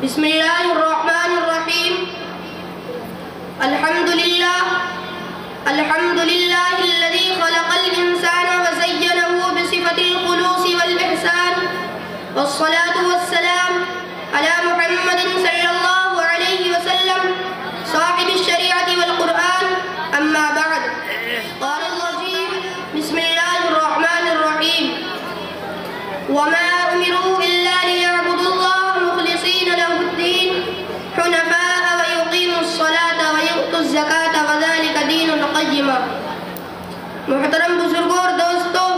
بسم اللہ الرحمن الرحیم الحمد للہ الذی خلق الانسان وزینہ بصفة الخلوص والإحسان والصلاة والسلام على محمد صلی اللہ علیہ وسلم صاحب الشریعة والقرآن اما بعد قال الرجیم بسم اللہ الرحمن الرحیم وما امروا الا ليعبدوا الله مخلصين له الدين حنفاء ويقيموا الصلاة ويؤتوا الزكاة وذلك دين القيم۔ محترم بزرگوں اور دوستوں،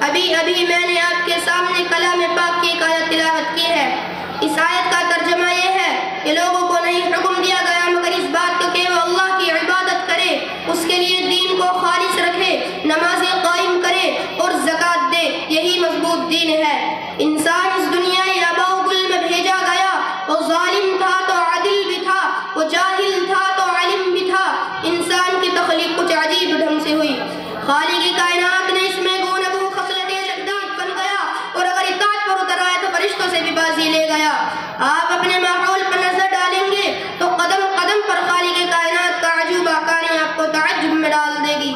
ابھی میں نے آپ کے سامنے کلام پاک کی ایک آیت تلاوت کی ہے۔ اس آیت کا ترجمہ یہ ہے کہ لوگوں کو نہیں حکم دیا گیا مگر اس بات کا کہ وہ اللہ کی عبادت کرے، اس کے لیے دین کو خالص رکھے، نمازیں قائم کرے اور زکوٰۃ دے، یہی مضبوط دین ہے۔ انسان اس دنیا آباء و گل میں بھیجا گیا، وہ ظالم تھا تو عادل بھی تھا، وہ جاہل تھا تو عالم بھی تھا۔ انسان کی تخلیق کچھ عجیب ڈھنگ سے ہوئی۔ خالق کائنات نے اس میں گو نہ گو خصلتیں شدید بن گیا، اور اگر اطاعت پر اتر آیا تو فرشتوں سے بھی بازی لے گیا۔ آپ اپنے ماحول پر نظر ڈالیں گے تو قدم قدم پر خالق کائنات کا عجوبہ کاری آپ کو تعجب میں ڈال دے گی۔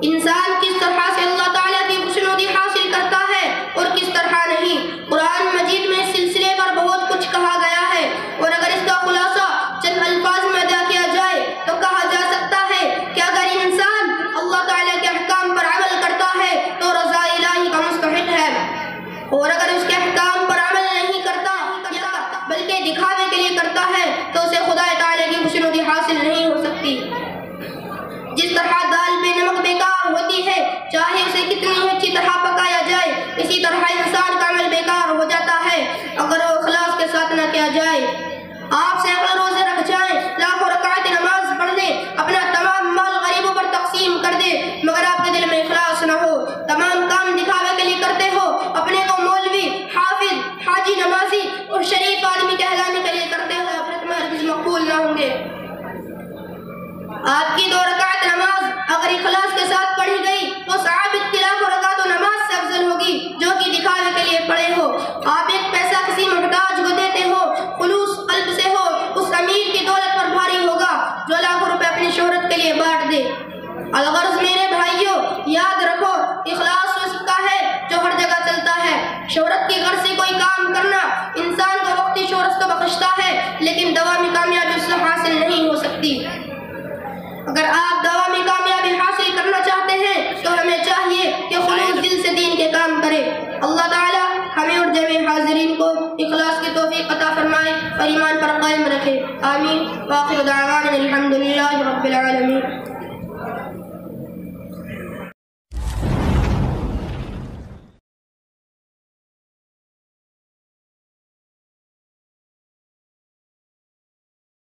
انسان کس طرح سے اللہ تعالیٰ کی خوشنودی حاصل کرتا ہے اور کس طرح نہیں، قرآن مجید میں اس سلسلے پر بہت کچھ کہا گیا ہے، اور اگر اس کا خلاصہ چند الفاظ میں ادا کیا جائے تو کہا جا سکتا ہے کہ اگر انسان اللہ تعالیٰ کے احکام پر عمل کرتا ہے تو رضا الہی کا مستحق ہے، اور اگر اس کے احکام پر عمل نہیں کرتا بلکہ دکھاوے کے لیے کرتا ہے تو اسے خدا تعالیٰ کی خوشنودی حاصل نہیں ہو سکتی۔ جس طرح دال بے نمک بیکار ہوتی ہے چاہے اسے کتنی ہی اچھی طرح پکایا جائے، اسی طرح انسان کا عمل بیکار ہو جاتا ہے اگر وہ اخلاص کے ساتھ نہ کیا جائے۔ آپ سینکڑوں روزے رکھ جائیں، لاکھوں رکعت نماز پڑھ لیں، اپنا تمام مال غریبوں پر تقسیم کر دیں، مگر آپ کے دل میں اخلاص نہ ہو، تمام کام دکھاوے کے لیے کرتے ہو، اپنے کو مولوی، حافظ، حاجی، نمازی اور شریف آدمی کہلانے کے لیے کرتے ہو، اپنے ہرگز مقبول نہ ہوں گے۔ آپ کی 2 رکعت نماز اگر اخلاص کے ساتھ پڑھی گئی تو ثواب لاکھوں رکعت و نماز سے افضل ہوگی جو کہ دکھاوے کے لیے پڑھے ہو۔ آپ ایک پیسہ کسی محتاج کو دیتے ہو، خلوص قلب سے ہو، اس امیر کی دولت پر بھاری ہوگا جو لاکھوں روپے اپنی شہرت کے لیے بانٹ دے۔ الغرض میرے بھائیوں، یاد رکھو اخلاص اس کا ہے جو ہر جگہ چلتا ہے۔ شہرت کی غرض سے کوئی کام کرنا انسان کو وقتی شہرت تو بخشتا ہے لیکن دوامی کامیابی اس سے حاصل نہیں ہو سکتی۔ اگر آپ دوامی کامیابی حاصل کرنا چاہتے ہیں تو ہمیں چاہیے کہ خلوص دل سے دین کے کام کرے۔ اللہ تعالی ہمیں اور جمع حاضرین کو اخلاص کی توفیق عطا فرمائے اور ایمان پر قائم رکھے، آمین۔ وآخر دعوانا الحمدللہ رب العالمین۔